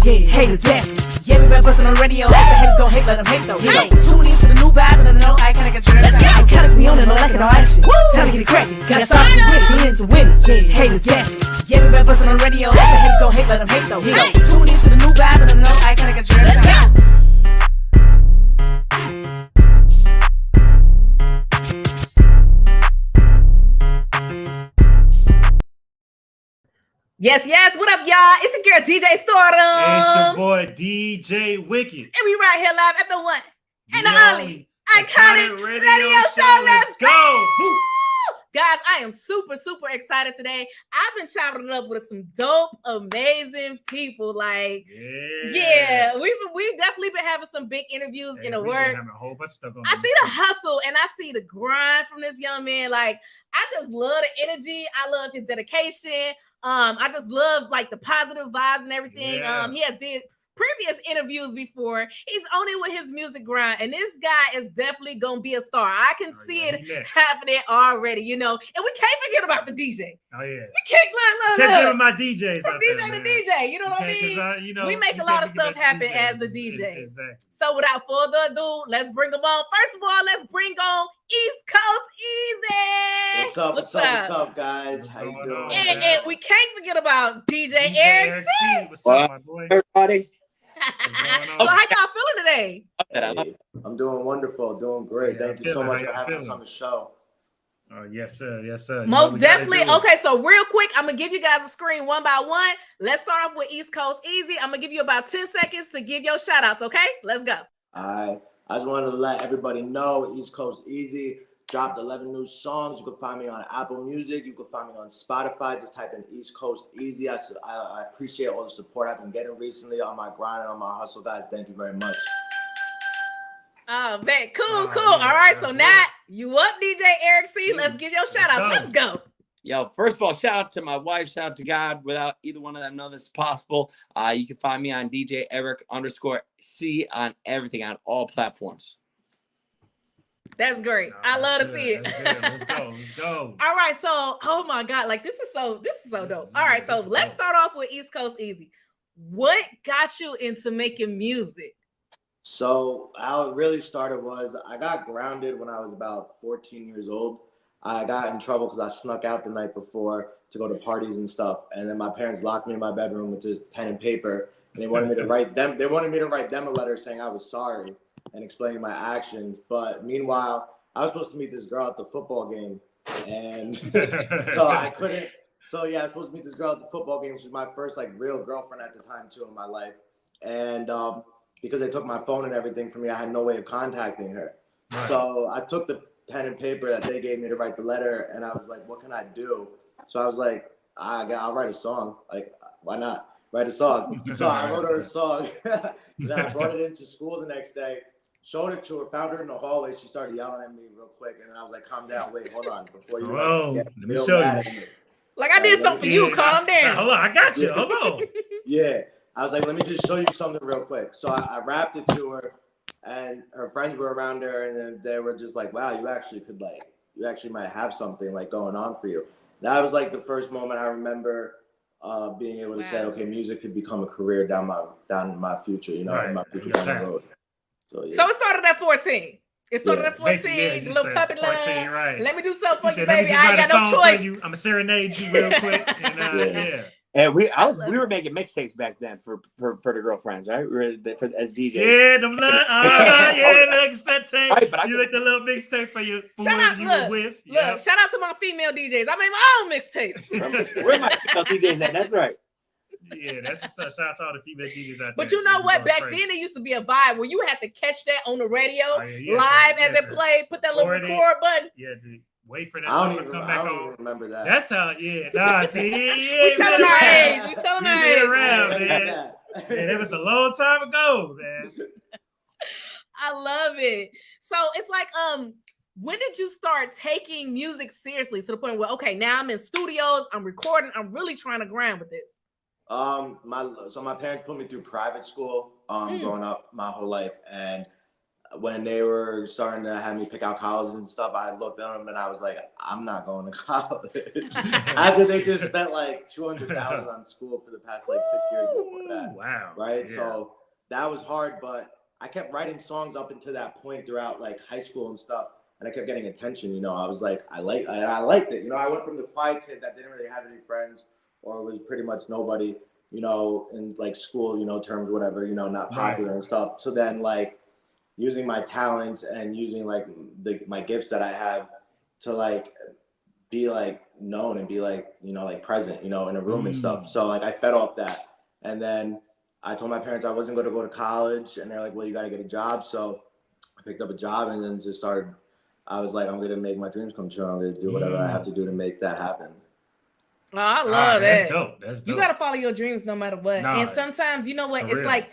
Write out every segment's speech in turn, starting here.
Yeah, haters gassy. Yeah, we been bustin' on the radio. If the haters gon' hate, let them hate though. So tune into the new vibe and let them know iconic and trend. Iconic, we on it, no like it, no action. Time to get it crackin'. Got sauce, we with it, we into win it. Yeah, haters gassy. Yeah, we been bustin' on the radio. If the haters gon' hate, let them hate though. So tune into the new vibe and let them know iconic and trend. Yes, yes. What up, y'all? It's your girl, DJ Stardom. And it's your boy, DJ Wicked. And we right here live at the one and the only iconic radio show. Let's go. Woo. Guys, I am super, super excited today. I've been chopping it up with some dope, amazing people. Like, yeah, we've definitely been having some big interviews in the works. A whole bunch of stuff I see the hustle and I see the grind from this young man. Like, I just love the energy. I love his dedication. I just love like the positive vibes and everything. Yeah. He has did previous interviews before. He's on it with his music grind, and this guy is definitely gonna be a star. I can see it happening already, you know. And we can't forget about the DJ. Oh yeah, we can't give him my DJs. From DJ to DJ, you know what I mean? You know, we make a lot of stuff happen as a DJ. Exactly. So without further ado, let's bring them on. First of all, let's bring on East Coast Eazy. What's up, guys? How you doing? And we can't forget about DJ Eric C. What's up, my boy? Everybody. So how y'all feeling today? Hey, I'm doing wonderful, doing great. Thank you so much for having us on the show. Yes, sir. Yes, sir. Most definitely. Okay, so real quick, I'm gonna give you guys a screen one by one. Let's start off with East Coast Eazy. I'm gonna give you about 10 seconds to give your shout outs, okay? Let's go. I just wanted to let everybody know East Coast Eazy dropped 11 new songs. You can find me on Apple Music. You can find me on Spotify. Just type in East Coast Eazy. I appreciate all the support I've been getting recently on my grind and on my hustle, guys. Thank you very much. Oh, man. Cool. All right, so now you up, DJ Eric C. Let's give your shout outs. Let's go. Yo, first of all, shout out to my wife, shout out to God. Without either one of them, none of this is possible. You can find me on DJ Eric_C on everything, on all platforms. That's great. I love to see it. Let's go. All right, so oh my God, like this is so dope. All right, so let's start off with East Coast Eazy. What got you into making music? So how it really started was I got grounded when I was about 14 years old. I got in trouble because I snuck out the night before to go to parties and stuff, and then my parents locked me in my bedroom with just pen and paper, and they wanted me to write them. They wanted me to write them a letter saying I was sorry and explaining my actions. But meanwhile, I was supposed to meet this girl at the football game, and so I couldn't. So yeah, I was supposed to meet this girl at the football game. She was my first like real girlfriend at the time too in my life, and because they took my phone and everything from me, I had no way of contacting her. Right. So I took the pen and paper that they gave me to write the letter, and I was like, what can I do? So I was like, I'll write a song. Like, why not? Write a song. So I wrote her a song. Then I brought it into school the next day, showed it to her, found her in the hallway. She started yelling at me real quick, and then I was like, calm down, wait, hold on. Before you let me show you. Like, I did something for you, calm down. Hold on, I got you, hold on. Yeah, I was like, let me just show you something real quick. So I rapped it to her, and her friends were around her, and then they were just like, wow, you actually might have something like going on for you. That was like the first moment I remember being able to say, okay, music could become a career down my future, you know, in my future down the road. So, yeah. So it started at 14. It started at 14, the little puppy love. Right. Let me do something for you, said, baby. I ain't got no choice. I'm gonna serenade you real quick. And yeah. And we were making mixtapes back then for the girlfriends, right? We were as DJs. Yeah, them like set tape. Right, but you like the little mixtape for you. Shout out to my female DJs. I made my own mixtapes. Where my female DJs at? That's right. Yeah, that's what's up. Shout out to all the female DJs out there. But you know what? Back then it used to be a vibe where you had to catch that on the radio live as it played. Put that little record button. Yeah, dude. Wait for that song to come back on. I don't even remember that. That's how, see, we telling our age. We telling our age. Around, man. Man, it was a long time ago, man. I love it. So it's like, when did you start taking music seriously to the point where, okay, now I'm in studios, I'm recording, I'm really trying to grind with this? My parents put me through private school growing up my whole life, and when they were starting to have me pick out colleges and stuff, I looked at them and I was like, I'm not going to college. After they just spent like $200,000 on school for the past like 6 years before that. Wow. Right. Yeah. So that was hard, but I kept writing songs up until that point throughout like high school and stuff. And I kept getting attention. You know, I was like, I liked it. You know, I went from the quiet kid that didn't really have any friends or was pretty much nobody, you know, in like school, you know, terms, whatever, you know, not popular and stuff. So then like using my talents and using like my gifts that I have to like be like known and be like, you know, like present, you know, in a room and stuff. So like I fed off that. And then I told my parents I wasn't going to go to college, and they're like, well, you got to get a job. So I picked up a job and then just started. I was like, I'm going to make my dreams come true. I'm going to do whatever I have to do to make that happen. Oh, I love that. That's dope. That's dope. You got to follow your dreams no matter what. And sometimes, you know what? It's like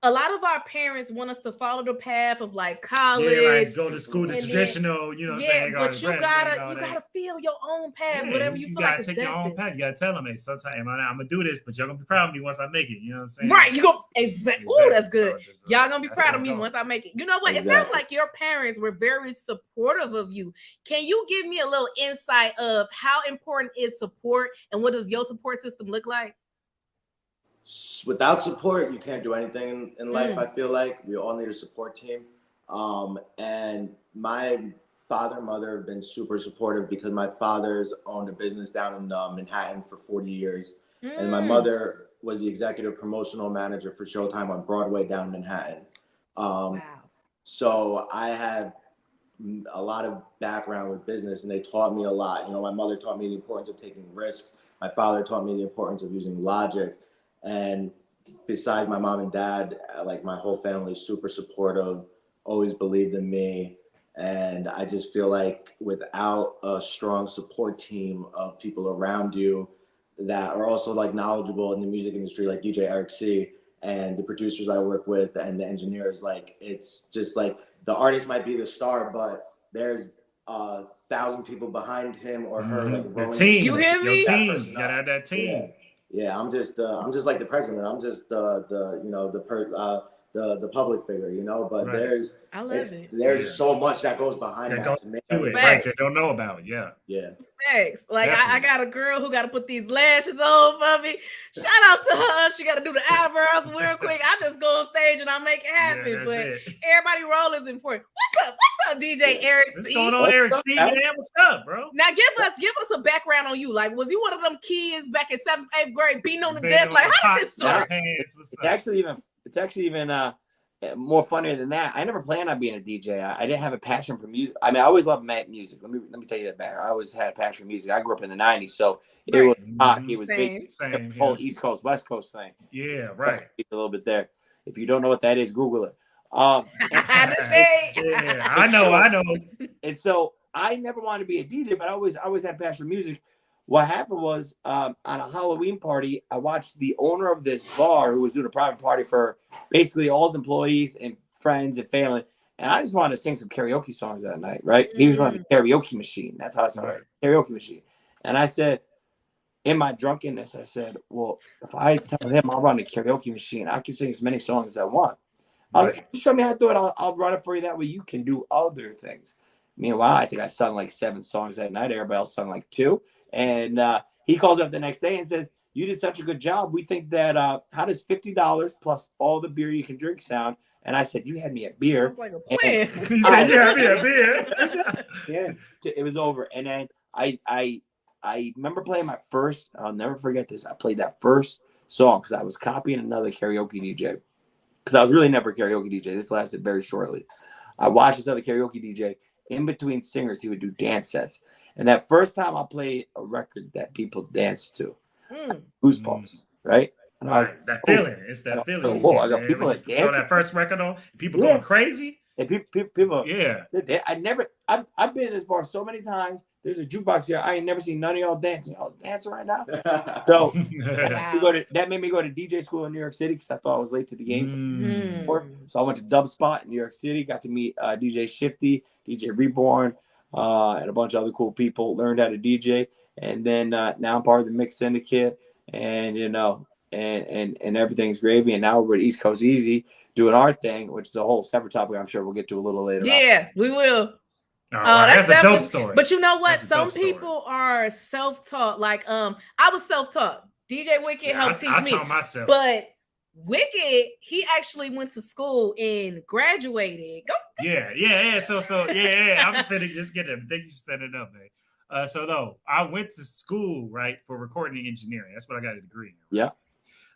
a lot of our parents want us to follow the path of like college. Yeah, like go to school, the traditional, you know what I'm saying? But you gotta feel your own path, whatever you feel like. You gotta take your own path. You gotta tell them, hey, sometime I'm gonna do this, but y'all gonna be proud of me once I make it. You know what I'm saying? Right. You go exactly. Oh, that's good. So y'all gonna be proud of me once I make it. You know what? It sounds like your parents were very supportive of you. Can you give me a little insight of how important is support and what does your support system look like? Without support, you can't do anything in life. I feel like we all need a support team. And my father and mother have been super supportive because my father's owned a business down in Manhattan for 40 years. And my mother was the executive promotional manager for Showtime on Broadway down in Manhattan. Wow. So I have a lot of background with business, and they taught me a lot. You know, my mother taught me the importance of taking risks. My father taught me the importance of using logic. And besides my mom and dad, like my whole family is super supportive, always believed in me. And I just feel like without a strong support team of people around you that are also like knowledgeable in the music industry, like DJ Eric C, and the producers I work with and the engineers, like it's just like the artist might be the star, but there's 1,000 people behind him or her. Like the team, you hear me? Your team, you gotta have that team. Yeah, I'm just like the president. I'm just the you know the public figure, you know. But there's so much that goes behind that to make it. Right, they don't know about it. Yeah. Thanks. Like I got a girl who got to put these lashes on for me. Shout out to her. She got to do the eyebrows real quick. I just go on stage and I make it happen. But everybody role is important. What's up, DJ Eric C? What's going on, Eric C? Man, what's up, bro? Now give us a background on you. Like, was you one of them kids back in 7th, 8th grade beating on the desk? Like, how did this start? It's actually even more funnier than that. I never planned on being a DJ. I didn't have a passion for music. I mean, I always loved music. Let me tell you that back. I always had a passion for music. I grew up in the 90s, so it was rock. It was big. The whole East Coast, West Coast thing. Yeah, right. A little bit there. If you don't know what that is, Google it. Yeah, I know. And so I never wanted to be a DJ, but I always had passion for music. What happened was on a Halloween party, I watched the owner of this bar who was doing a private party for basically all his employees and friends and family. And I just wanted to sing some karaoke songs that night, right? He was running a karaoke machine. That's how I started, karaoke machine. And I said, in my drunkenness, I said, well, if I tell him I'll run a karaoke machine, I can sing as many songs as I want. I was like, show me how to do it. I'll run it for you. That way you can do other things. Meanwhile, I think I sung like 7 songs that night. Everybody else sung like 2. And he calls up the next day and says, you did such a good job. We think that how does $50 plus all the beer you can drink sound? And I said, you had me at beer. Sounds like a plan. He said, you had me at beer. Yeah, it was over. And then I remember playing my first, I'll never forget this. I played that first song because I was copying another karaoke DJ. Because I was really never a karaoke DJ. This lasted very shortly. I watched this other karaoke DJ. In between singers, he would do dance sets. And that first time I played a record that people danced to, Goosebumps, right? And I was, that feeling. It's that feeling. Whoa, I got people that dancing. Throw that first record on, people going crazy. And people, I've been in this bar so many times. There's a jukebox here. I ain't never seen none of y'all dancing. Y'all dancing right now. So that made me go to DJ school in New York City because I thought I was late to the games. So I went to Dub Spot in New York City. Got to meet DJ Shifty, DJ Reborn, and a bunch of other cool people. Learned how to DJ, and then now I'm part of the Mix Syndicate, and and everything's gravy. And now we're at East Coast Eazy doing our thing, which is a whole separate topic. I'm sure we'll get to a little later. Yeah, we will. That's a dope story. But you know what? Some people are self-taught. Like I was self-taught. DJ Wicked helped teach me. Taught myself. But Wicked, he actually went to school and graduated. Go. Yeah. So I'm just gonna just get there. Thank you for setting it up, man. So though I went to school, right, for recording engineering. That's what I got a degree in. Right? Yeah.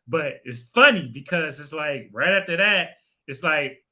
But it's funny because it's like right after that, it's like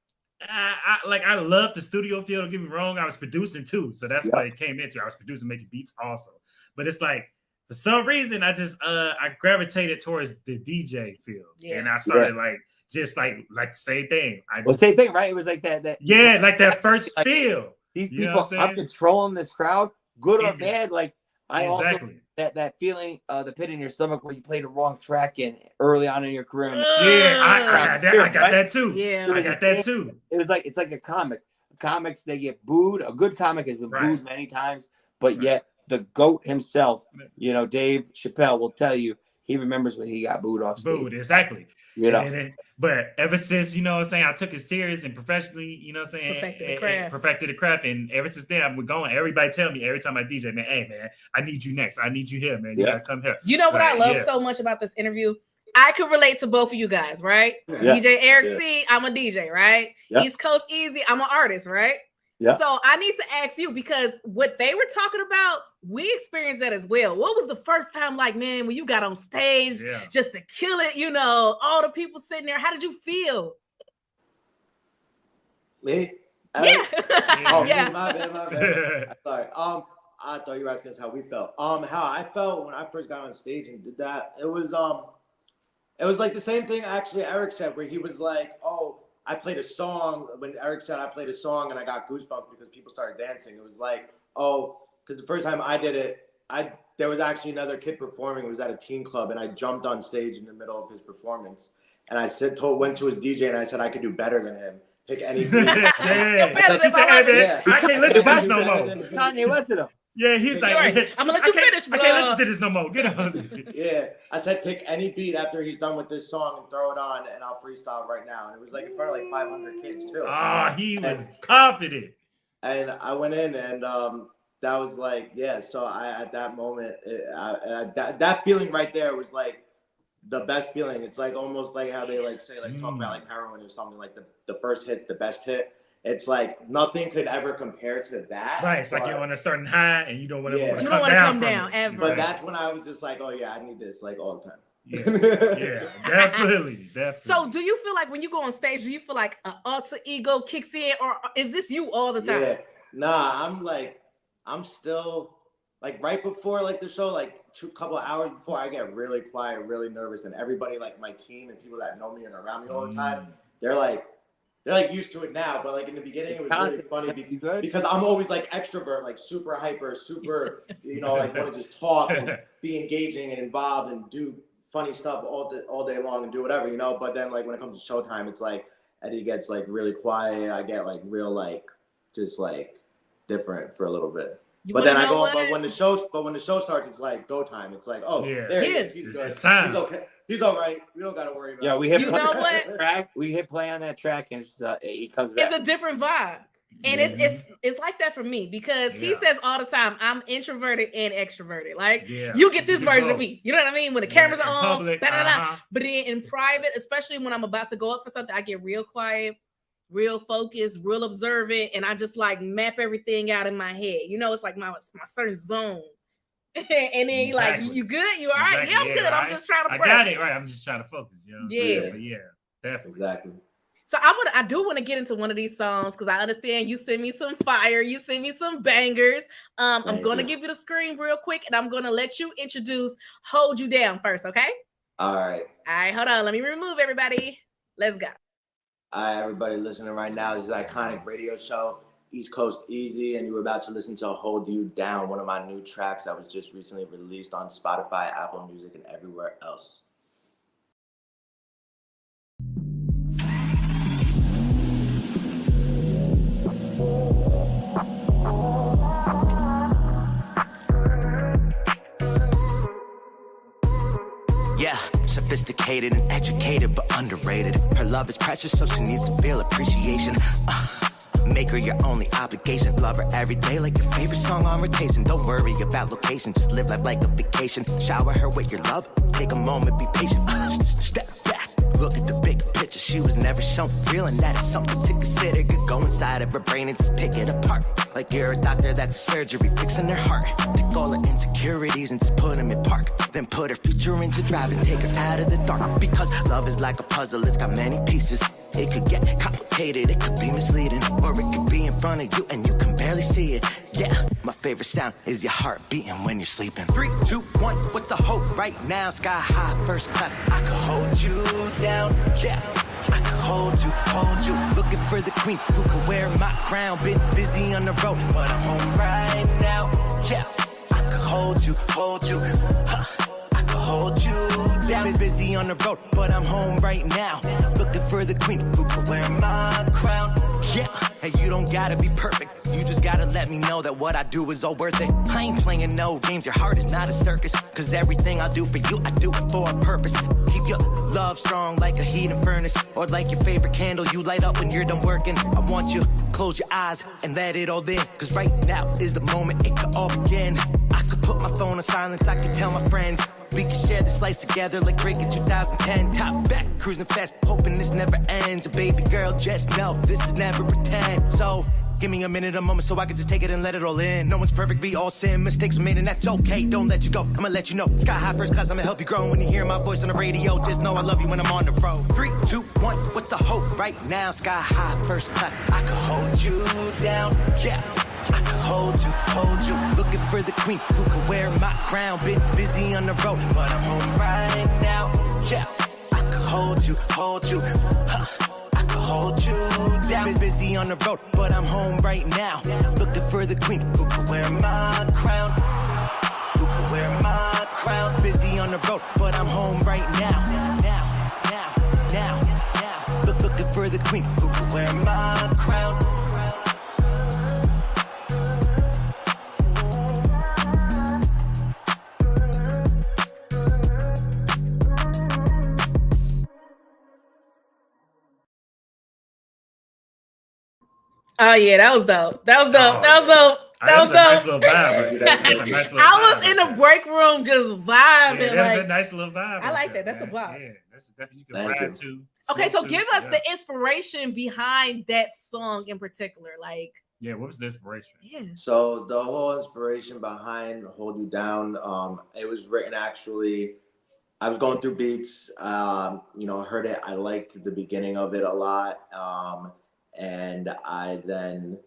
I love the studio field. Don't get me wrong. I was producing too, so that's what it came into. I was producing, making beats also. But it's like for some reason I just I gravitated towards the DJ field, and I started like just like the same thing. Same thing, right? It was like that like that first feel. These people, I'm controlling this crowd, good or bad. Like I also that feeling, the pit in your stomach when you played the wrong track in early on in your career. I got that too. Yeah, I got that too. It's like a comic. Comics, they get booed. A good comic has been booed many times, but yet the GOAT himself, Dave Chappelle will tell you he remembers when he got booed off stage. Booed, exactly. But ever since, I took it serious and professionally, perfected the craft. And ever since then, we're going. Everybody tell me every time I DJ, man, hey, man, I need you next. I need you here, man. You got to come here. You know what I love so much about this interview? I could relate to both of you guys, right? Yeah. DJ Eric C, I'm a DJ, right? Yeah. East Coast Eazy, I'm an artist, right? Yeah. So I need to ask you, because what they were talking about, we experienced that as well. What was the first time like, man, when you got on stage just to kill it, all the people sitting there, how did you feel? Me? Yeah. Me, my bad. Sorry. I thought you were asking us how we felt. How I felt when I first got on stage and did that, it was like the same thing actually Eric said, where he was like, oh, I played a song. When Eric said I played a song and I got goosebumps because people started dancing. It was like, oh, because the first time I did it, there was actually another kid performing. It was at a teen club, and I jumped on stage in the middle of his performance. And I went to his DJ and I said I could do better than him. Pick any beat. I can't listen to this no more. Kanye West to him. Yeah, he's like, I'm gonna let you finish, bro. I can't listen to this no more. Get on. Yeah, I said pick any beat after he's done with this song and throw it on, and I'll freestyle right now. And it was like in front of like 500 kids too. He was confident. And I went in, and that was like, So I at that moment, that feeling right there was like the best feeling. It's like almost like how they like say like talk about like heroin or something, like the first hit's the best hit. It's like nothing could ever compare to that. Right. It's like you're on a certain high and you don't want to come down ever. But that's when I was just like, oh yeah, I need this like all the time. Yeah, definitely. So do you feel like when you go on stage, do you feel like an alter ego kicks in, or is this you all the time? Yeah. Nah, I'm still like right before like the show, like couple of hours before, I get really quiet, really nervous, and everybody like my team and people that know me and are around me all the time, they're like used to it now, but like in the beginning, it was really funny because I'm always like extrovert, like super hyper, super, like want to just talk and be engaging and involved and do funny stuff all day long and do whatever, But then like when it comes to showtime, it's like Eddie gets like really quiet. I get like real like just like different for a little bit. But then I go. But when the show starts, it's like go time. It's like, oh, there he is. He's good. It's time. He's okay. He's all right. We don't got to worry about. Yeah, we hit. Track. We hit play on that track, and it comes back. It's a different vibe, and it's like that for me because he says all the time, I'm introverted and extroverted. Like you get this version of me. You know what I mean? When the cameras are on, public, but then in private, especially when I'm about to go up for something, I get real quiet, real focused, real observant, and I just like map everything out in my head. It's like my certain zone. And then like, you good? You all right? Exactly. Yeah, I'm good. I'm just trying to I got it right. I'm just trying to focus. Yeah, definitely. Exactly. So I do want to get into one of these songs because I understand you send me some fire, you send me some bangers. I'm going to give you the screen real quick, and I'm going to let you introduce Hold You Down first, okay? All right, hold on. Let me remove everybody. Let's go. All right, everybody listening right now, this is Iconic Radio Show, East Coast Eazy, and you're about to listen to Hold You Down, one of my new tracks that was just recently released on Spotify, Apple Music, and everywhere else. Yeah, sophisticated. sophisticated and educated, but underrated. Her love is precious, so she needs to feel appreciation. Make her your only obligation. Love her every day like your favorite song on rotation. Don't worry about location, just live life like a vacation. Shower her with your love, take a moment, be patient. Step back, look at the big picture. She was never shown real, and that is something to consider. You go inside of her brain and just pick it apart. Like you're a doctor that's surgery, fixing her heart. Take all her insecurities and just put them in park. Then put her future into drive and take her out of the dark. Because love is like a puzzle, it's got many pieces. It could get complicated, it could be misleading, or it could be in front of you and you can barely see it. Yeah, my favorite sound is your heart beating when you're sleeping. 3, 2, 1, what's the hope right now? Sky high, first class, I could hold you down. Yeah, I could hold you. Looking for the queen who can wear my crown. Been busy on the road, but I'm home right now. Yeah, I could hold you. I could hold you down. Been busy on the road, but I'm home right now. Looking for the queen who can wear my crown. Yeah, hey, you don't gotta be perfect. You just gotta let me know that what I do is all worth it. I ain't playing no games, your heart is not a circus. Cause everything I do for you, I do it for a purpose. Keep your love strong like a heating furnace, or like your favorite candle you light up when you're done working. I want you, close your eyes and let it all in. Cause right now is the moment it could all begin. I could put my phone on silence, I could tell my friends. We can share this life together like Drake in 2010. Top back, cruising fast, hoping this never ends. Baby girl, just know this is never pretend. So give me a minute, a moment, so I can just take it and let it all in. No one's perfect, we all sin. Mistakes were made, and that's okay. Don't let you go, I'ma let you know. Sky high, first class, I'ma help you grow. When you hear my voice on the radio, just know I love you when I'm on the road. 3, 2, 1, what's the hope right now? Sky high, first class, I could hold you down. Yeah, I could hold you. Looking for the queen who can wear my crown. Been busy on the road, but I'm home right now. Yeah, I could hold you. I could hold you down. Been busy on the road, but I'm home right now. Looking for the queen who can wear my crown. Busy on the road, but I'm home right now. Looking for the queen who can wear my crown. Oh yeah, that was dope. That was dope. That's a nice little vibe. That's a nice little I was vibe in right the break room just vibing. Yeah, that's like, a nice little vibe. I like right that. That's there, a vibe. Yeah, that's definitely you can ride to. Okay, so to, give us the inspiration behind that song in particular. Like, yeah, what was the inspiration? Yeah. So the whole inspiration behind "Hold You Down," it was written actually. I was going through beats, heard it. I liked the beginning of it a lot, and I then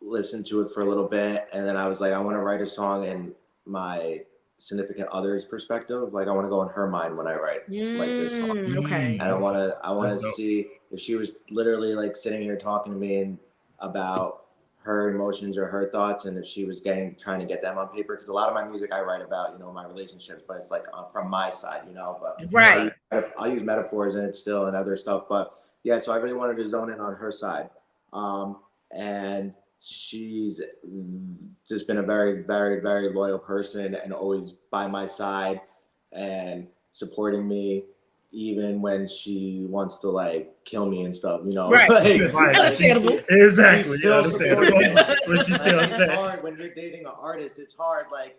listened to it for a little bit, and then I was like, I want to write a song in my significant other's perspective. Like, I want to go in her mind when I write like this song. Okay. And I want to see if she was literally like sitting here talking to me and about her emotions or her thoughts, and if she was trying to get them on paper. Because a lot of my music I write about, my relationships, but it's like from my side, but right. I'll use metaphors in it still and other stuff. But yeah, so I really wanted to zone in on her side. And she's just been a very, very, very loyal person and always by my side and supporting me, even when she wants to like kill me and stuff, Right. Understandable. Exactly. She's still supporting me. But she's still upset. It's hard when you're dating an artist. It's hard, like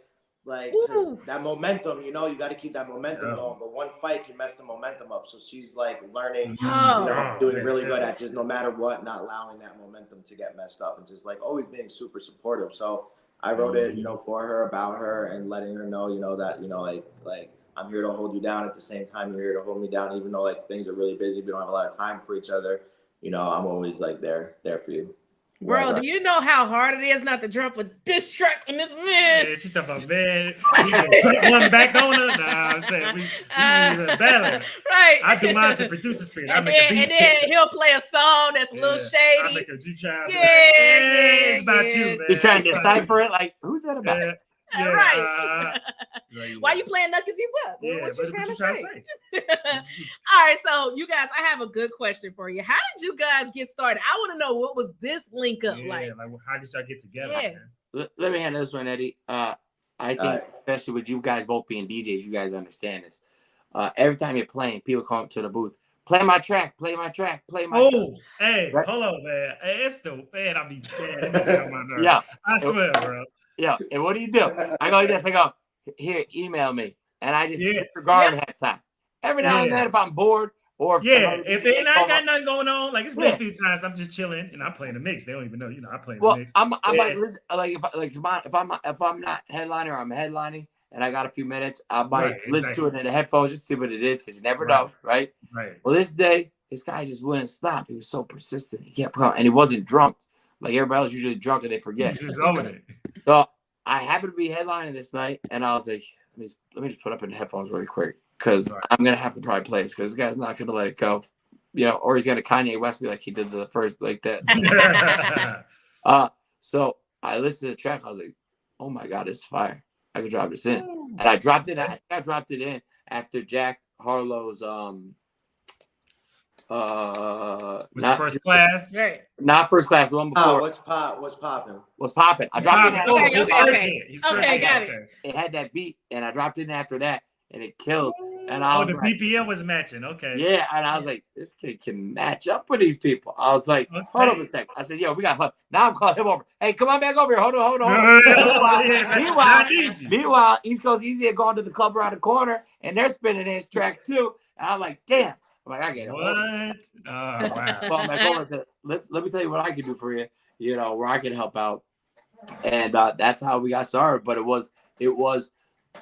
cause that momentum, you got to keep that momentum going. But one fight can mess the momentum up. So she's like learning, doing really good at just no matter what, not allowing that momentum to get messed up, and just like always being super supportive. So I wrote it, for her, about her, and letting her know, that like I'm here to hold you down. At the same time, you're here to hold me down, even though like things are really busy. We don't have a lot of time for each other. I'm always like there for you. Bro, do you know how hard it is not to drop a diss track on this man? Yeah, she talking about man. One back on her. Nah, I'm saying we need better. Right. I do mine in producer speed. And then he'll play a song that's a little shady. I make a G-child. Yeah, it's about you, man. He's trying to decipher it. Like, who's that about? Yeah, right. Why you playing Nuckers You Up? Yeah, what you trying to say? All right, so you guys, I have a good question for you. How did you guys get started? I want to know, what was this link up like? Yeah, like how did y'all get together? Yeah. Let me handle this one, Eddie. I think, especially with you guys both being DJs, you guys understand this. every time you're playing, people come up to the booth. Play my track, play my track, play my track. Oh, hey, Right? hold on, man. Hey, it's the man. I be man, it be on my nerves. Yeah. I swear, bro. Yeah. And what do? I go like this. I go, here, email me. And I just disregard half time. Every now and then, if I'm bored or if I got nothing going on, like it's been a few times I'm just chilling and I'm playing the mix. They don't even know, I play the mix. I might listen, if I'm not headlining or I'm headlining and I got a few minutes, I might listen to it in the headphones just to see what it is because you never know, right? Right. Well, this day, this guy just wouldn't stop. He was so persistent. He kept going, and he wasn't drunk. Like everybody else usually drunk and they forget. He's just over it. So I happened to be headlining this night, and I was like, let me just put up in the headphones really quick because I'm gonna have to probably play this because this guy's not gonna let it go, or he's gonna Kanye West me like he did the first like that. So I listened to the track. I was like, oh my god, this is fire. I could drop this in, and I dropped it. I dropped it in after Jack Harlow's not first class. Right. Not first class. The one before. What's popping? What's popping? I dropped it. Okay, got it. It had that beat, and I dropped it in after that, and it killed. And I was the BPM was matching. Okay. Yeah, and I was like, this kid can match up with these people. I was like, hold on a second. I said, yo, we got fun. Now I'm calling him over. Hey, come on back over here. Hold on. Meanwhile, East Coast Eazy had gone to the club around the corner, and they're spinning his track too. And I'm like, damn. I'm like, I get it. What? Oh, wow. So I'm like, over and said, let me tell you what I can do for you, where I can help out. And that's how we got started. But it was,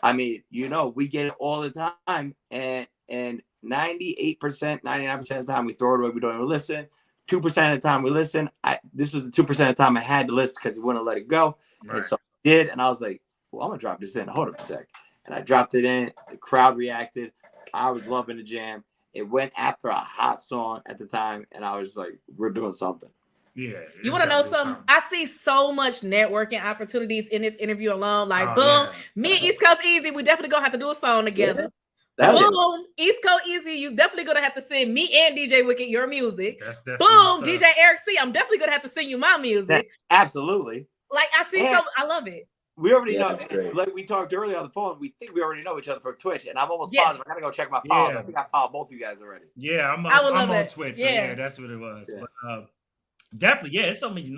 I mean, we get it all the time. And 98%, 99% of the time we throw it away. We don't even listen. 2% of the time we listen. This was the 2% of the time I had to listen because he wouldn't let it go. Right. And so I did. And I was like, well, I'm going to drop this in. Hold up a sec. And I dropped it in. The crowd reacted. I was loving the jam. It went after a hot song at the time, and I was like, we're doing something. Yeah. You want to know something? I see so much networking opportunities in this interview alone. Like, boom, me and East Coast Eazy, we definitely going to have to do a song together. Yeah. Boom, East Coast Eazy, you definitely going to have to send me and DJ Wicked your music. That's definitely boom, DJ Eric C, I'm definitely going to have to send you my music. Absolutely. Like, I see some, I love it. We already know, like we talked earlier on the phone, we think we already know each other from Twitch, and I'm almost positive. I gotta go check my files. I think I followed both of you guys already. Yeah, I'm on Twitch. So yeah, that's what it was. Yeah. But definitely, it's so many,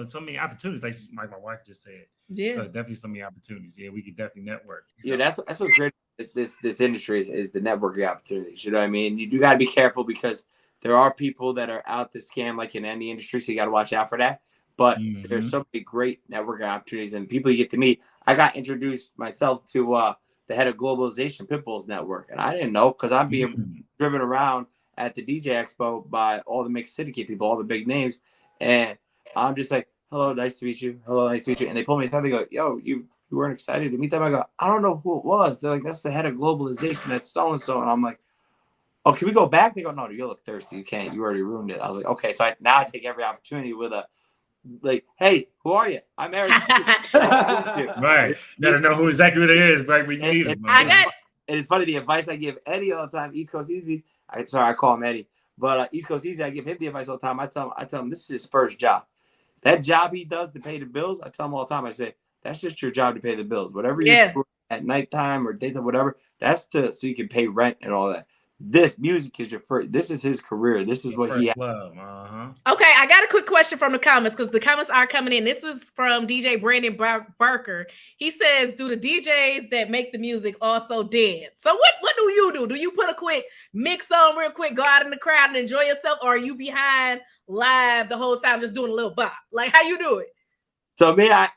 so many opportunities, like my wife just said. Yeah. So definitely so many opportunities. Yeah, we could definitely network. Yeah, that's what's great. This industry is the networking opportunities. You know what I mean? You do gotta be careful because there are people that are out to scam like in any industry, so you gotta watch out for that. But there's so many great networking opportunities and people you get to meet. I got introduced myself to the head of globalization Pitbull's network, and I didn't know because I'm being driven around at the DJ Expo by all the mixed syndicate people, all the big names, and I'm just like, "Hello, nice to meet you. Hello, nice to meet you." And they pull me aside. They go, "Yo, you weren't excited to meet them?" I go, "I don't know who it was." They're like, "That's the head of globalization. That's so and so." And I'm like, "Oh, can we go back?" They go, "No, you look thirsty. You can't. You already ruined it." I was like, "Okay." So now I take every opportunity with a. Like, hey, who are you? I'm Eric. Right. Gotta know exactly what it is, right? When you need him. I got it. And it's funny, the advice I give Eddie all the time, East Coast Eazy. I call him Eddie. But East Coast Eazy, I give him the advice all the time. I tell him this is his first job. That job he does to pay the bills, I tell him all the time, I say, that's just your job to pay the bills. Whatever you do at nighttime or daytime, so you can pay rent and all that. This music is your first. This is his career. This is what he has. Okay, I got a quick question from the comments because the comments are coming in. This is from DJ Brandon Barker. He says, "Do the DJs that make the music also dance?" So what do you do? Do you put a quick mix on real quick, go out in the crowd and enjoy yourself, or are you behind live the whole time just doing a little bop? Like, how you do it? So me, I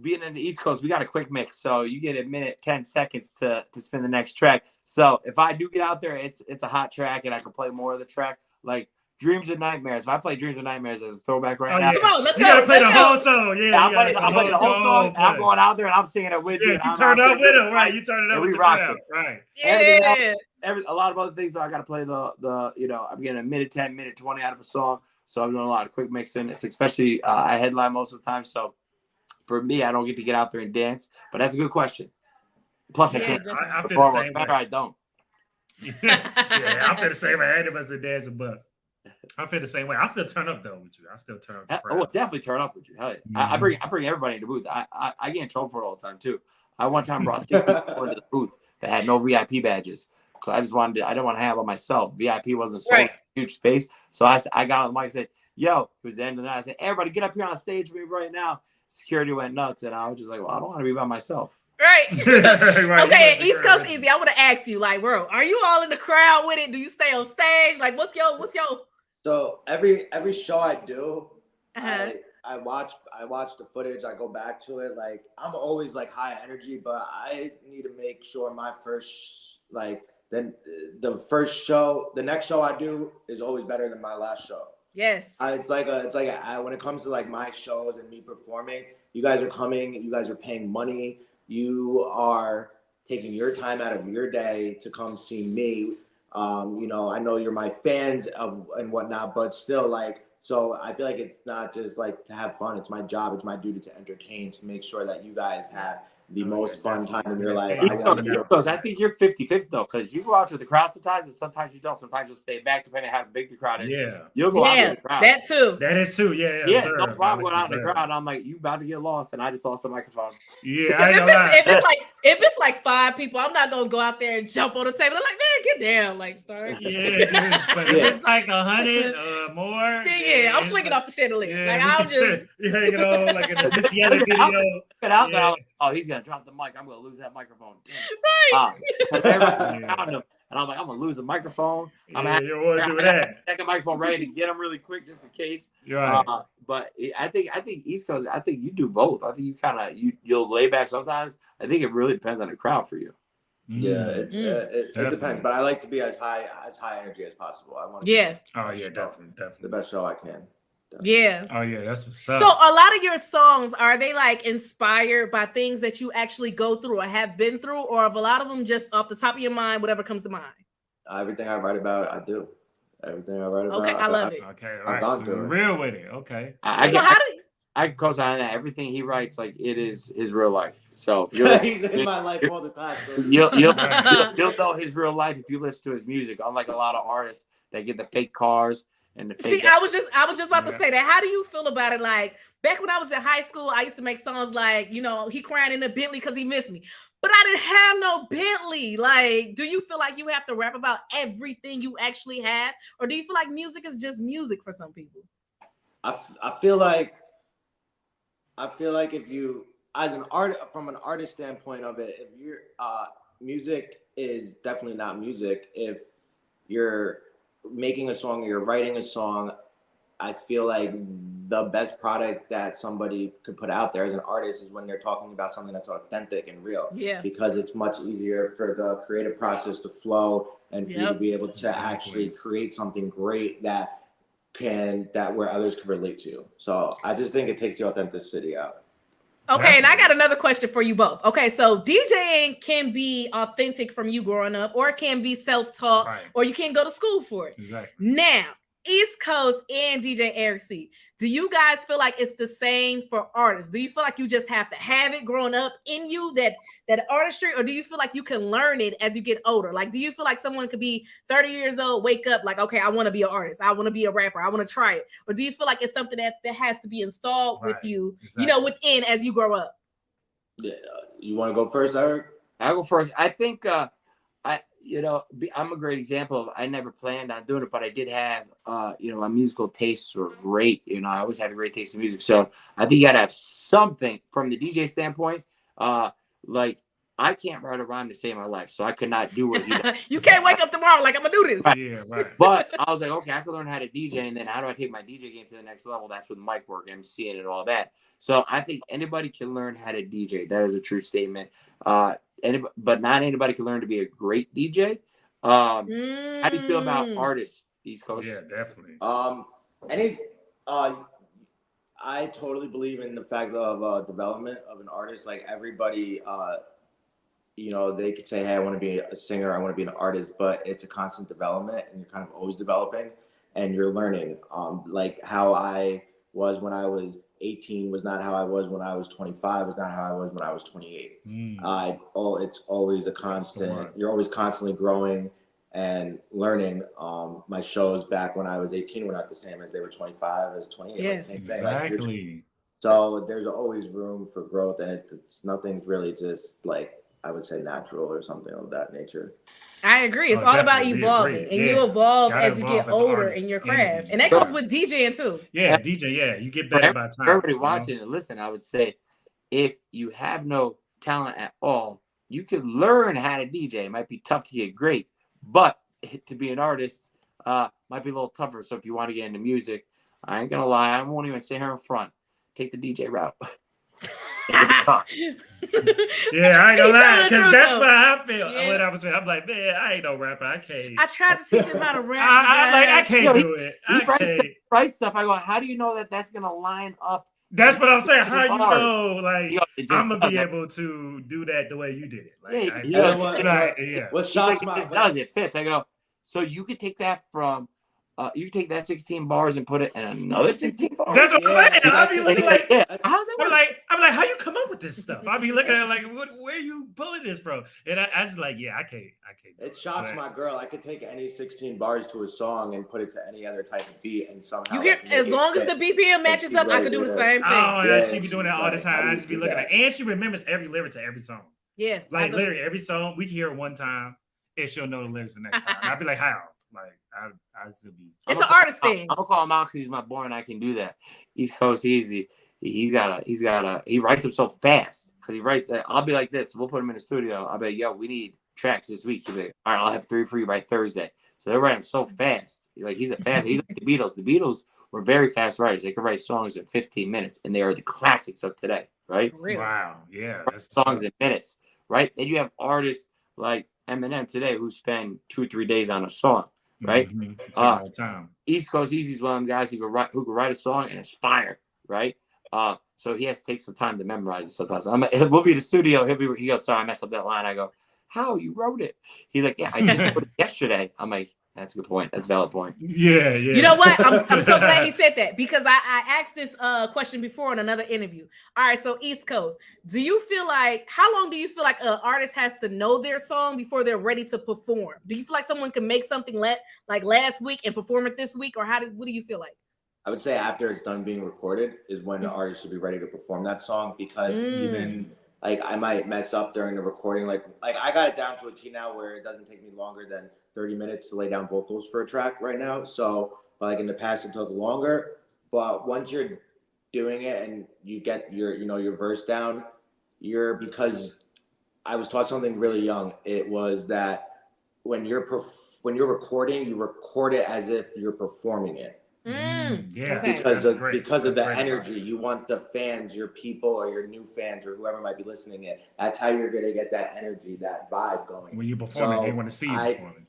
being in the East Coast, we got a quick mix. So you get a minute, 10 seconds to spin the next track. So if I do get out there, it's a hot track and I can play more of the track. Like Dreams and Nightmares. If I play Dreams and Nightmares as a throwback now. Yeah. Come on, let's you go. Gotta play the whole song. Yeah, I'm playing the whole song. And I'm going out there and I'm singing it with you. Yeah, you turn up with it, right? You turn it up with the crowd, right? Yeah. A lot of other things. I got to play the I'm getting a minute 10, minute 20 out of a song. So I'm doing a lot of quick mixing. It's especially I headline most of the time. So for me, I don't get to get out there and dance. But that's a good question. Plus, I can't. I feel the same way. I don't. I feel the same way. I ain't about to dance, but I feel the same way. I still turn up though with you. I still turn up. Oh, definitely turn up with you. Hell yeah. I bring everybody in the booth. I get in trouble for it all the time too. I one time brought 60 people into the booth. that had no VIP badges. So I didn't want to have it myself. VIP wasn't so Right. huge space. So I got on the mic and said, yo, it was the end of the night. I said, everybody get up here on stage with me right now. Security went nuts. And I was just like, well, I don't want to be by myself. Right. Right, Okay, East Coast Easy. I want to ask you, like, bro, are you all in the crowd with it? Do you stay on stage? Like, what's your? So every show I do, Uh-huh. I watch the footage. I go back to it. Like I'm always like high energy, but I need to make sure my first the next show I do is always better than my last show. Yes. It's like when it comes to like my shows and me performing, you guys are coming, you guys are paying money, you are taking your time out of your day to come see me. You know, I know you're my fans and whatnot, but still so I feel like it's not just like to have fun. It's my job. It's my duty to entertain, to make sure that you guys have the most fun time in your life. I think you're 50-50 though, because you go out to the crowd sometimes, and sometimes you don't. Sometimes you'll stay back depending on how big the crowd is. Yeah, you'll go out to the crowd. That too. That is too. Yeah. Yeah, no problem going out in the crowd. I'm like, you about to get lost, and I just lost the microphone. Yeah, if it's like 5 people, I'm not gonna go out there and jump on the table. I'm like, man, get down, like start. Yeah, but if it's like 100 more. Yeah, I'm swinging off the chandelier. Yeah, like I'm just you know, like in the Missy Elliott video. Out there, like, oh, he's gonna drop the mic. I'm gonna lose that microphone. Damn. Right. And I'm like, I'm gonna lose the microphone. I'm gonna do that. Second microphone ready to get them really quick just in case. Right. But I think East Coast. I think you do both. I think you'll lay back sometimes. I think it really depends on the crowd for you. Yeah, it depends. But I like to be as high energy as possible. I want to. Yeah. Oh yeah, definitely. The best show I can. Yeah. Oh yeah, that's what's up. So a lot of your songs, are they like inspired by things that you actually go through or have been through, or have a lot of them just off the top of your mind, whatever comes to mind? Everything I write about, I do. Everything I write about. Okay, I love it. Okay, all right. So you're real with it. Okay. I co-sign that. Everything he writes, like it is his real life. So if he's in my life all the time. So. You'll know his real life if you listen to his music. Unlike a lot of artists that get the fake cars. And I was just about to say that. How do you feel about it? Like back when I was in high school, I used to make songs like, you know, he crying in the Bentley because he missed me. But I didn't have no Bentley. Like, do you feel like you have to rap about everything you actually have? Or do you feel like music is just music for some people? I feel like if you, as an art, from an artist standpoint of it, if you're music is definitely not music. If you're making a song or you're writing a song, I feel like the best product that somebody could put out there as an artist is when they're talking about something that's authentic and real. Yeah. Because it's much easier for the creative process to flow and for you to be able to actually create something great that where others can relate to. So I just think it takes the authenticity out. Okay, and I got another question for you both. Okay, so DJing can be authentic from you growing up, or it can be self-taught, or you can't go to school for it. Exactly. Now, East Coast and DJ Eric C, do you guys feel like it's the same for artists? Do you feel like you just have to have it growing up in you, that artistry, or do you feel like you can learn it as you get older? Like, do you feel like someone could be 30 years old, wake up like, okay, I want to be an artist, I want to be a rapper, I want to try it? Or do you feel like it's something that has to be installed with you, you know, within as you grow up? Yeah, you want to go first, Eric? I'll go first. I think I'm a great example of, I never planned on doing it, but I did have, my musical tastes were great. You know, I always had a great taste in music. So I think you got to have something from the DJ standpoint. Like, I can't write a rhyme to save my life, so I could not do what he does. You can't wake up tomorrow like, I'm going to do this. Right. Yeah, right. But I was like, okay, I could learn how to DJ, and then how do I take my DJ game to the next level? That's with mic work, MCing, and all that. So I think anybody can learn how to DJ. That is a true statement. But not anybody can learn to be a great DJ. How do you feel about artists, East Coast? Yeah, definitely. I totally believe in the fact of development of an artist. Like everybody, they could say, hey, I want to be a singer, I want to be an artist, but it's a constant development, and you're kind of always developing and you're learning. Like how I was when I was 18 was not how I was when I was 25, was not how I was when I was 28. It's always a constant. You're always constantly growing and learning. My shows back when I was 18 were not the same as they were 25 as 28. Yes, same thing. Exactly. So there's always room for growth, and it's nothing's really just like I would say natural or something of that nature. I agree. It's all about definitely, we evolving, agree. and Yeah. you evolve Gotta as you evolve get as an older artist in your and craft, DJ. and that goes with DJing too. Yeah, DJ. Yeah, you get For better by time. everybody you know? watching and listen, I would say if you have no talent at all, you can learn how to DJ. It might be tough to get great, but to be an artist might be a little tougher. So if you want to get into music, I ain't gonna lie, I won't even sit here in front. Take the DJ route. Yeah, I ain't gonna lie, because that's what I feel. When I was, I'm like, man, I ain't no rapper. I can't. I tried to teach him how to rap. I'm like, I can't do it. He writes stuff. I go, how do you know that that's gonna line up? That's what I'm saying. How you bars? know, like, I'm gonna be does. able to do that the way you did it. Like, what shocks like, it does. It fits. I go, so you could take that from. You take that 16 bars and put it in another 16 bars. That's what I'm saying. I'll be looking like, how's it work? I'm like, how you come up with this stuff? I'll be looking at it like, where are you pulling this from? And I just like, yeah, I can't. It shocks my girl. I could take any 16 bars to a song and put it to any other type of beat, and somehow you get as long as the BPM matches up, I could do the same thing. Oh yeah, she be doing that all the time. I just be looking at, and she remembers every lyric to every song. Yeah, like literally every song we can hear it one time, and she'll know the lyrics the next time. I'd be like, how? Like I still be. It's an artist thing. I'm gonna call him out because he's my boy and I can do that. East Coast Eazy. He writes them so fast because he writes. I'll be like this. We'll put him in the studio. I'll be like, yo, we need tracks this week. He'll be like, all right, I'll have 3 for you by Thursday. So they're writing so fast. Like he's like the Beatles. The Beatles were very fast writers. They could write songs in 15 minutes, and they are the classics of today, right? Wow, yeah, that's songs in minutes, right? Then you have artists like Eminem today who spend 2 or 3 days on a song. Right, time. East Coast Eazy is one of them guys who could write a song and it's fire, right? So he has to take some time to memorize it sometimes. We'll be in the studio. He goes, sorry, I messed up that line. I go, how you wrote it? He's like, yeah, I just wrote it yesterday. I'm like, that's a good point. That's a valid point. Yeah. You know what? I'm so glad he said that because I asked this question before in another interview. All right, so East Coast, do you feel like how long do you feel like an artist has to know their song before they're ready to perform? Do you feel like someone can make something like last week and perform it this week, or what do you feel like? I would say after it's done being recorded is when the artist should be ready to perform that song because even like I might mess up during the recording. Like I got it down to a T now where it doesn't take me longer than 30 minutes to lay down vocals for a track right now. So, but like in the past, it took longer. But once you're doing it and you get your verse down, because I was taught something really young. It was that when you're recording, you record it as if you're performing it. Yeah, because of the energy. You want the fans, your people, or your new fans, or whoever might be listening it. That's how you're gonna get that energy, that vibe going. When you perform it, they want to see you performing.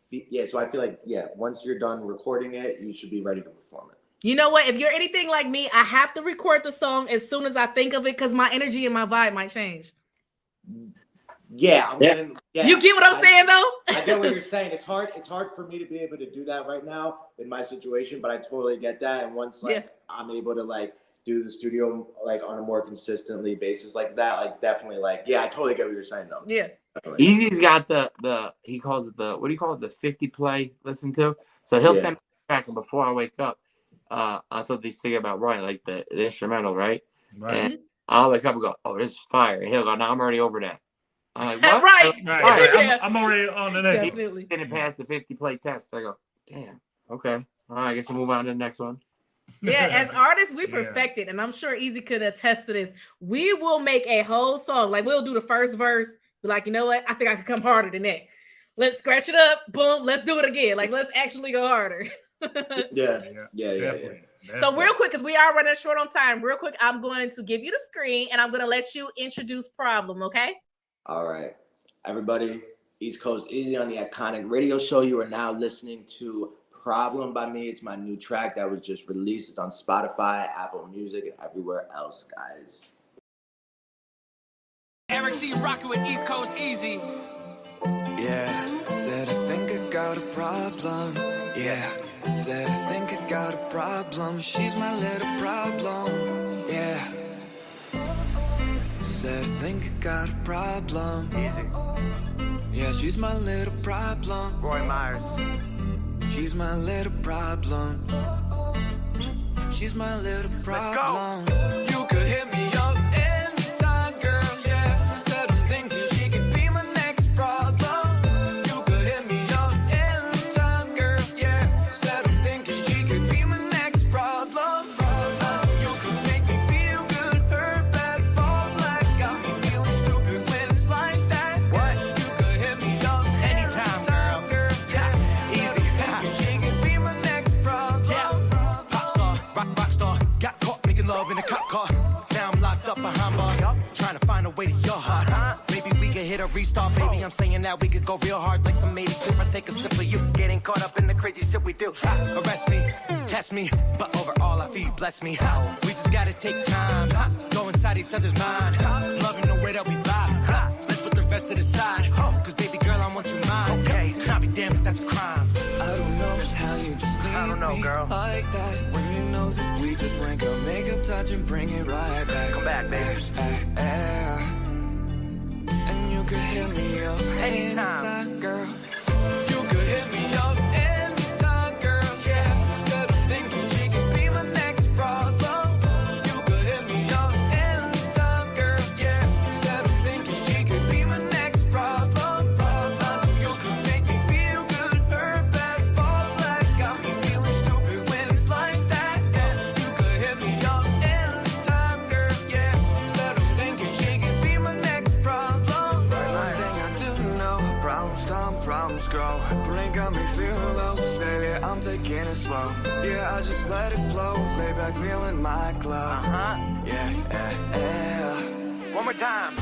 So I feel like once you're done recording it, you should be ready to perform it. You know what? If you're anything like me, I have to record the song as soon as I think of it because my energy and my vibe might change. Yeah, You get what I'm saying, though? I get what you're saying. It's hard for me to be able to do that right now in my situation, but I totally get that. And once I'm able to do the studio on a more consistently basis like that, definitely I totally get what you're saying though. Yeah. Eazy's got he calls it what do you call it? The 50 play listen to. So he'll send me a track, and before I wake up, I'll start thinking about writing the instrumental, right? And I'll wake up and go, oh, this is fire. And he'll go, no, I'm already over that. I'm like, what? Right. I'm already on the next. Definitely. Didn't pass the 50 play test. I go, damn. Okay. All right. I guess we'll move on to the next one. Yeah, as artists, we perfect it, and I'm sure Eazy could attest to this. We will make a whole song. We'll do the first verse. Be like, you know what? I think I could come harder than that. Let's scratch it up. Boom. Let's do it again. Let's actually go harder. Yeah. So real quick, because we are running short on time. Real quick, I'm going to give you the screen, and I'm going to let you introduce Problem. Okay. All right, everybody, East Coast Eazy on the iconic radio show. You are now listening to Problem by me. It's my new track that was just released. It's on Spotify, Apple Music, and everywhere else, guys. Eric C. rocking with East Coast Eazy. Yeah, said I think I got a problem. Yeah, said I think I got a problem. She's my little problem. Yeah. Said I think I got a problem. Yeah, she's my little problem. Roy Myers. She's my little problem. She's my little problem. You could hit me up anytime, girl, yeah. Said I'm thinking she could be my a restart, baby. I'm saying that we could go real hard like some 82. I take a sip of you, getting caught up in the crazy shit we do. Arrest me, test me, but overall I feel you bless me. We just gotta take time, go inside each other's mind. Loving the way that we vibe. Let's put the rest to the side, cause baby girl, I want you mine. Okay, I'll be damned if that's a crime. I don't know how you just leave I don't know, me girl. like that. When you know that we just rank up, makeup, touch, and bring it right back. Come back, baby. And you could hit me up anytime, girl. You could hit me up anytime, girl. Yeah. Instead of thinking she could be my next problem, you could hit me up anytime, girl. Yeah. Instead of thinking she could be my next problem. You could make me feel good, hurt bad, fall flat. Got me feeling stupid when it's like that. Yeah. You could hit me up anytime, girl. Yeah. Instead of thinking she could be my next problem. One thing I do know, problems come, problems go. Brain got me feeling low, so baby, I'm taking it slow. Yeah, I just let it flow, lay back feeling my glow. Yeah. One more time.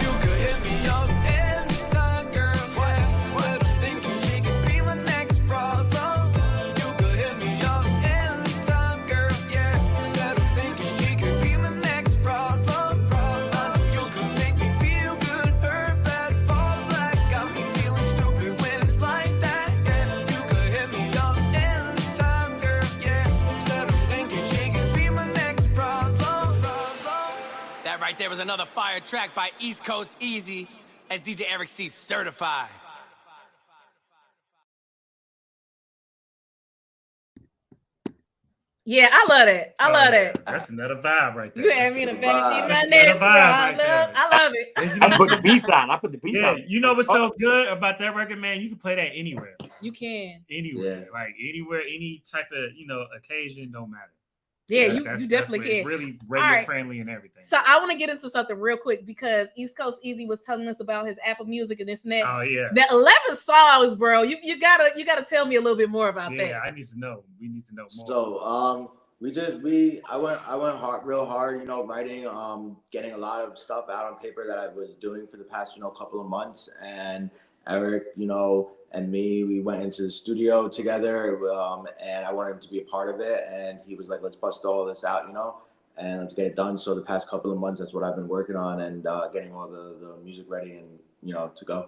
You could hit me up anytime, girl. Yeah. Instead of thinking she could be my next problem, you could hit me up anytime, girl. Yeah. Instead of thinking she could be my next problem, you could make me feel good, hurt bad, fall flat. Got me feeling stupid when it's like that. Yeah. You could hit me up anytime, girl. Yeah. Instead of thinking she could be my next problem. That right there was another fire track by East Coast Eazy as DJ Eric C certified. Yeah, I love it. I love it. That's another vibe right there. You had me in a That's back That's my next, bro. another vibe right I there. love it. There's- I put the beats on. I put the beats Yeah, on. you know what's so good about that record, man? You can play that anywhere. You can. Anywhere. Like anywhere, any type of, occasion, don't matter. Yeah, That's you definitely what- can. It's really radio All right. friendly and everything. So I want to get into something real quick because East Coast Eazy was telling us about his Apple Music and this and that. Oh yeah. The 11 songs, bro. You gotta tell me a little bit more about Yeah, that. I need to know. We need to know more. So I went real hard, writing, getting a lot of stuff out on paper that I was doing for the past, couple of months. And Eric, and me, we went into the studio together, and I wanted him to be a part of it. And he was like, let's bust all this out, and let's get it done. So the past couple of months, that's what I've been working on, and getting all the music ready and, to go.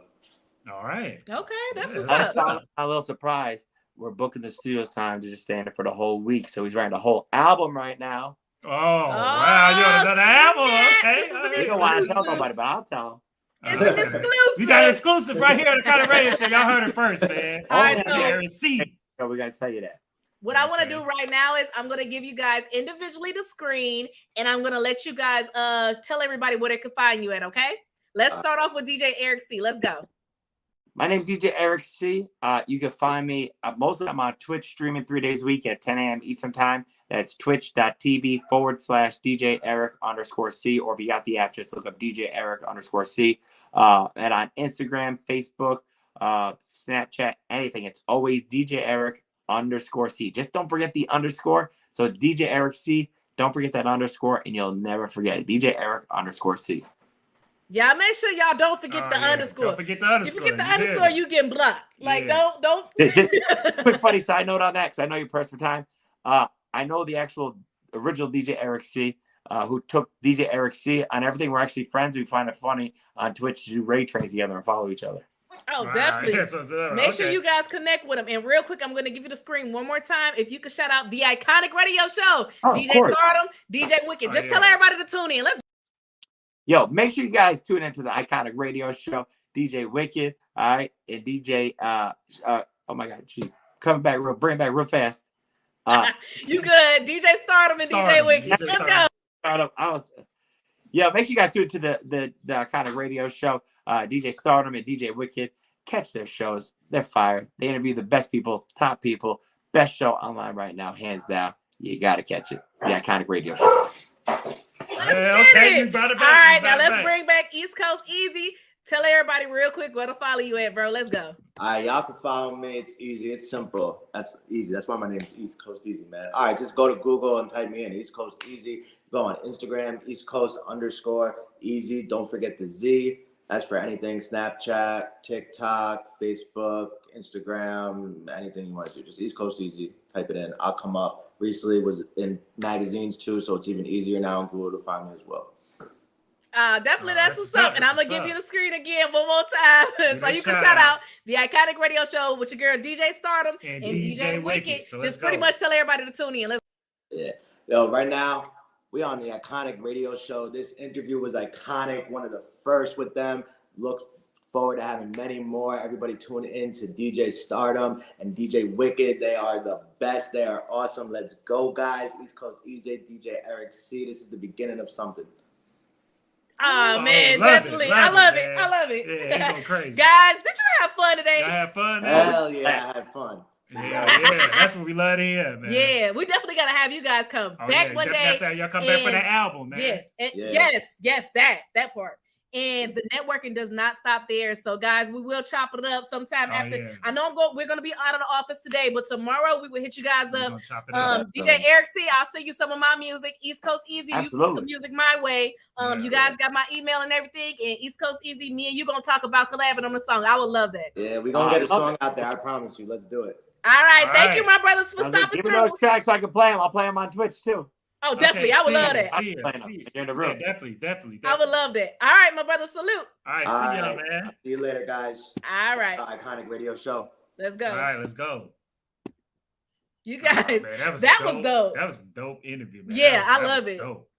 All right. Okay, that's what's That's up. a little surprised. We're booking the studio time to just stand there for the whole week. So he's writing a whole album right now. Oh, wow. You want another album? snap. Okay. This is all an right. You don't want to tell nobody, but I'll tell him. It's an exclusive. We got an exclusive right here on the Kind of Radio Show. Y'all heard it first, man. All right, DJ so- Eric C. So we got to tell you that. What I want to Okay. do right now is I'm going to give you guys individually the screen, and I'm going to let you guys tell everybody where they can find you at, okay? Let's start off with DJ Eric C. Let's go. My name's DJ Eric C. You can find me mostly I'm on Twitch streaming 3 days a week at 10 a.m. Eastern time. That's twitch.tv/DJ Eric_C. Or if you got the app, just look up DJ Eric_C. And on Instagram, Facebook, Snapchat, anything. It's always DJ Eric_C. Just don't forget the underscore. So it's DJ Eric C. Don't forget that underscore, and you'll never forget it. DJ Eric_C. Y'all make sure y'all don't forget the yeah. underscore. Don't forget the You underscore. forget the You did. underscore, you get blocked. Like, Yes. don't. Just quick funny side note on that, because I know you're pressed for time. I know the actual original DJ Eric C, who took DJ Eric C on everything. We're actually friends. We find it funny on Twitch to do ray trains together and follow each other. Oh, Wow. definitely. Yeah, Make sure okay. you guys connect with him. And real quick, I'm going to give you the screen one more time. If you could shout out the iconic radio show, Oh, of DJ course. Stardom, DJ Wicked. Oh, Just yeah. tell everybody to tune in. Let's. Yo, make sure you guys tune into the iconic radio show, DJ Wicked, all right, and DJ, oh my God, geez, bring back real fast. You good? DJ Stardom and DJ Stardom, Wicked. DJ Let's Stardom. go. Yeah, make sure you guys tune into the iconic radio show, DJ Stardom and DJ Wicked. Catch their shows; they're fire. They interview the best people, top people, best show online right now, hands down. You gotta catch it. The iconic radio show. Let's Yeah, get okay, it. you brought it All back, right, you now brought it let's back. bring back East Coast Eazy. Tell everybody real quick where to follow you at, bro. Let's go. All right, y'all can follow me. It's easy. It's simple. That's easy. That's why my name is East Coast Eazy, man. All right, just go to Google and type me in, East Coast Eazy. Go on Instagram, East Coast _Eazy. Don't forget the Z. That's for anything: Snapchat, TikTok, Facebook, Instagram, anything you want to do. Just East Coast Eazy. Type it in. I'll come up. Recently was in magazines too, so it's even easier now on Google to find me as well. Definitely, that's what's up. And I'm gonna give you the screen again one more time, so you can shout shout out the Iconic Radio Show with your girl DJ Stardom and DJ Wicked. So just pretty much tell everybody to tune in. Yeah. Yo, right now we on the Iconic Radio Show. This interview was iconic, one of the first with them. Look forward to having many more. Everybody tune in to DJ Stardom and DJ Wicked. They are the best. They are awesome. Let's go, guys. East Coast EJ, DJ Eric C. This is the beginning of something. Oh man, definitely. I love it. Yeah, it's going crazy. Guys, did you have fun today? Y'all have fun, man? Hell yeah, I had fun. Yeah, that's what we love to hear, man. Yeah, we definitely gotta have you guys come back one day. Y'all come back for the album, man. Yes, that part. And the networking does not stop there. So, guys, we will chop it up sometime after. Yeah. I know we're going to be out of the office today, but tomorrow we will hit you guys up. DJ Eric C, I'll send you some of my music. East Coast Eazy, you send some music my way. You guys got my email and everything. And East Coast Eazy, me and you going to talk about collabing on the song. I would love that. Yeah, we're going to get a song out there. I promise you. Let's do it. All right. Thank you, my brothers, for stopping through. Give me those tracks so I can play them. I'll play them on Twitch, too. Oh, definitely. I would love that. You're in the room. Yeah, definitely. I would love that. All right, my brother. Salute. All right. See y'all, man. See you later, guys. All right. Iconic Radio Show. Let's go. All right, let's go. You guys, that was dope. That was a dope interview, man. Yeah, I love it. Dope.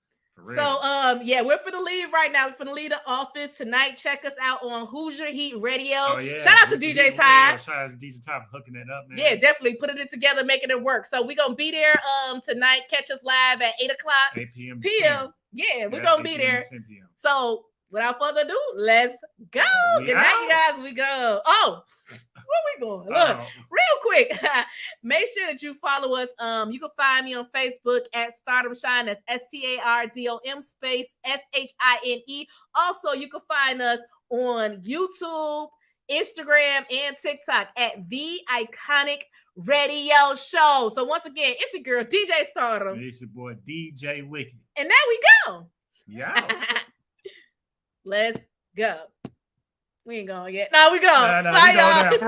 So, we're finna leave right now. We're finna leave the office tonight. Check us out on Hoosier Heat Radio. Oh, yeah. Shout out to DJ Ty. Shout out to DJ Ty for hooking it up, man. Yeah, definitely putting it together, making it work. So we're gonna be there tonight. Catch us live at 8 o'clock 8 p.m. Yeah, we're gonna be there. 10 p.m. So without further ado, let's go. Good night, you guys. We go. Oh, where we going? Look, real quick. Make sure that you follow us. You can find me on Facebook at Stardom Shine. That's STARDOM space SHINE. Also, you can find us on YouTube, Instagram, and TikTok at The Iconic Radio Show. So once again, it's your girl DJ Stardom. It's your boy DJ Wicked. And there we go. Yeah. Let's go. We ain't going yet. No, we going. Bye, y'all.